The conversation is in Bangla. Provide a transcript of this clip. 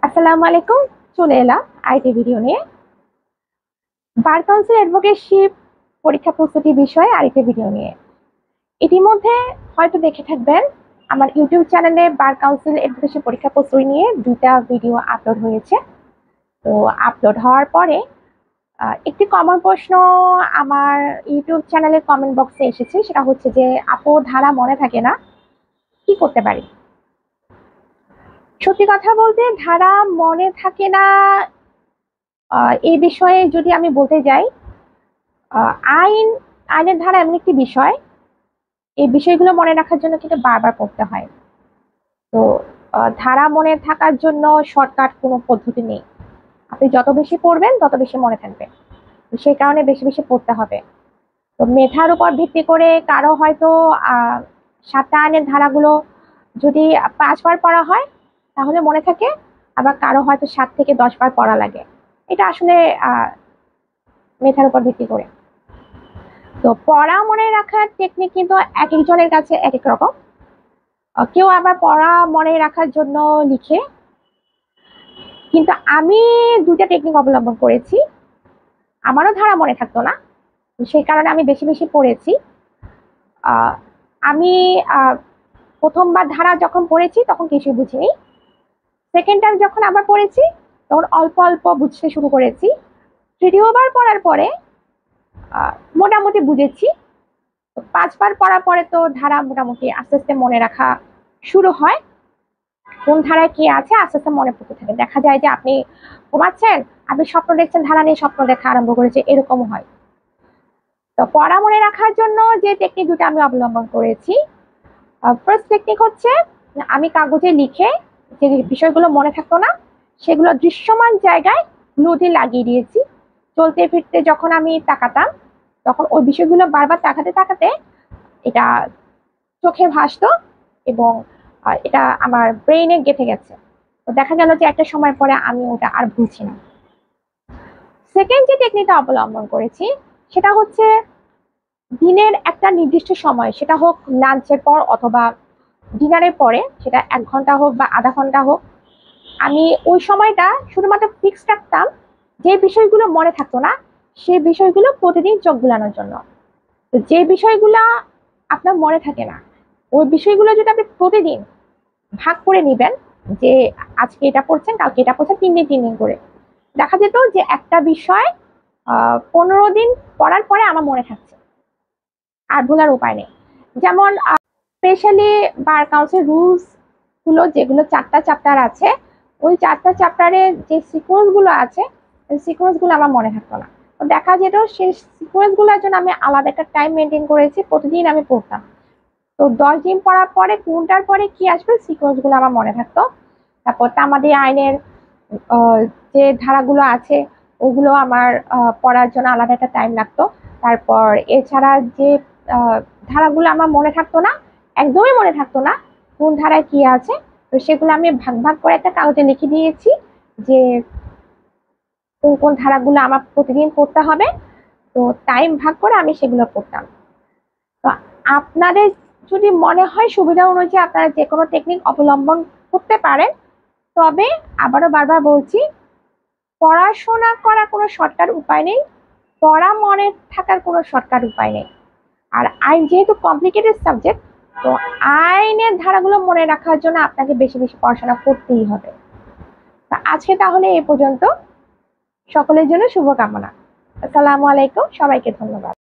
আসসালামু আলাইকুম। চলে এলাম আইটি ভিডিও নিয়ে। বার কাউন্সিল অ্যাডভোকেটশিপ পরীক্ষা প্রস্তুতি বিষয়ে আরেকটি ভিডিও নিয়ে। ইতিমধ্যে হয়তো দেখে থাকবেন আমার ইউটিউব চ্যানেলে বার কাউন্সিল অ্যাডভোকেটশিপ পরীক্ষা প্রস্তুতি নিয়ে দুইটা ভিডিও আপলোড হয়েছে। তো আপলোড হওয়ার পরে একটি কমন প্রশ্ন আমার ইউটিউব চ্যানেলের কমেন্ট বক্সে এসেছে, সেটা হচ্ছে যে আপু ধারা মনে থাকে না, কি করতে পারি? সত্যি কথা বলতে ধারা মনে থাকে না এই বিষয়ে যদি আমি বলতে যাই, আহ, আইন আইনের ধারা এমন একটি বিষয়, এই বিষয়গুলো মনে রাখার জন্য কিন্তু বারবার পড়তে হয়। তো ধারা মনে থাকার জন্য শর্টকাট কোনো পদ্ধতি নেই। আপনি যত বেশি পড়বেন তত বেশি মনে থাকবে। সেই কারণে বেশি বেশি পড়তে হবে। তো মেধার উপর ভিত্তি করে কারো হয়তো 7টা আইনের ধারাগুলো যদি 5 বার পড়া হয় তাহলে মনে থাকে, আবার কারো হয়তো 7 থেকে 10 বার পড়া লাগে। এটা আসলে মেধার উপর ভিত্তি করে। তো পড়া মনে রাখার টেকনিক কিন্তু এক একজনের কাছে এক এক রকম। কেউ আবার পড়া মনে রাখার জন্য লিখে, কিন্তু আমি দুইটা টেকনিক অবলম্বন করেছি। আমারও ধারা মনে থাকতো না, সেই কারণে আমি বেশি বেশি পড়েছি। আমি প্রথমবার ধারা যখন পড়েছি তখন কিছুই বুঝিনি। সেকেন্ড টাইম যখন আবার পড়েছি তখন অল্প অল্প বুঝতে শুরু করেছি। তৃতীয়বার পড়ার পরে মোটামুটি বুঝেছি। 5 বার পড়ার পরে তো ধারা মোটামুটি আস্তে আস্তে মনে রাখা শুরু হয়। কোন ধারায় কি আছে আস্তে আস্তে মনে পড়তে থাকে। দেখা যায় যে আপনি ঘুমাচ্ছেন, আপনি স্বপ্ন দেখছেন, ধারা নিয়ে স্বপ্ন দেখা আরম্ভ করেছে, এরকমও হয়। তো পড়া মনে রাখার জন্য যে টেকনিক দুটো আমি অবলম্বন করেছি, ফার্স্ট টেকনিক হচ্ছে আমি কাগজে লিখে যে বিষয়গুলো মনে থাকতো না সেগুলো দৃশ্যমান জায়গায় গ্লু দিয়ে লাগিয়ে দিয়েছি। চলতে ফিরতে যখন আমি তাকাতাম তখন ওই বিষয়গুলো বারবার তাকাতে তাকাতে এটা চোখে ভাসতো এবং এটা আমার ব্রেইনে গেঁথে গেছে। তো দেখা গেল যে একটা সময় পরে আমি ওটা আর ভুলছি না। সেকেন্ড যে টেকনিকটা অবলম্বন করেছি সেটা হচ্ছে দিনের একটা নির্দিষ্ট সময়, সেটা হোক লাঞ্চের পর অথবা ডিনারের পরে, সেটা 1 ঘন্টা হোক বা আধা ঘন্টা হোক, আমি ওই সময়টা শুধুমাত্র ফিক্স রাখতাম যে বিষয়গুলো মনে থাকতো না সেই বিষয়গুলো প্রতিদিন চোখ বুলানোর জন্য। তো যে বিষয়গুলো আপনার মনে থাকে না ওই বিষয়গুলো যদি আপনি প্রতিদিন ভাগ করে নিবেন, যে আজকে এটা পড়ছেন কালকে এটা পড়ছেন, 3 দিন 3 দিন করে, দেখা যেত যে একটা বিষয় 15 দিন পড়ার পরে আমার মনে থাকছে, আর ভোলার উপায় নেই। যেমন স্পেশালি বার কাউন্সিল রুলস গুলো যেগুলো 4টা চ্যাপ্টার আছে, ওই 4টা চ্যাপ্টারে যে সিকোয়েন্স গুলো আছে ওই সিকোয়েন্স গুলো আমার মনে থাকতো না। তো দেখা যেত সেই সিকোয়েন্স গুলোর জন্য আমি আলাদা একটা টাইম মেনটেন করেছি, প্রতিদিন আমি পড়তাম। তো 10 দিন পড়ার পরে কোনটার পরে কি আসবে সিকোয়েন্স গুলো আমার মনে থাকতো। তারপর তামাদি আইনের যে ধারাগুলো আছে ওগুলো আমার পড়ার জন্য আলাদা একটা টাইম লাগতো। তারপর এছাড়া যে ধারাগুলো আমার মনে থাকতো না, একদমই মনে থাকতো না কোন ধারায় কি আছে, তো সেগুলো আমি ভাগ ভাগ করে একটা কাগজে লিখে দিয়েছি যে কোন কোন ধারাগুলো আমার প্রতিদিন পড়তে হবে। তো টাইম ভাগ করে আমি সেগুলো পড়তাম। তো আপনাদের যদি মনে হয় সুবিধা অনুযায়ী আপনারা যে কোনো টেকনিক অবলম্বন করতে পারেন। তবে আবারও বারবার বলছি, পড়াশোনা করার কোনো শর্টকাট উপায় নেই, পড়া মনে থাকার কোনো শর্টকাট উপায় নেই। আর আইন যেহেতু কমপ্লিকেটেড সাবজেক্ট, তো আইনের ধারাগুলো মনে রাখার জন্য আপনাকে বেশি বেশি পড়াশোনা করতেই হবে। তা আজকে তাহলে এই পর্যন্ত। সকলের জন্য শুভকামনা। আসসালামু আলাইকুম, সবাইকে ধন্যবাদ।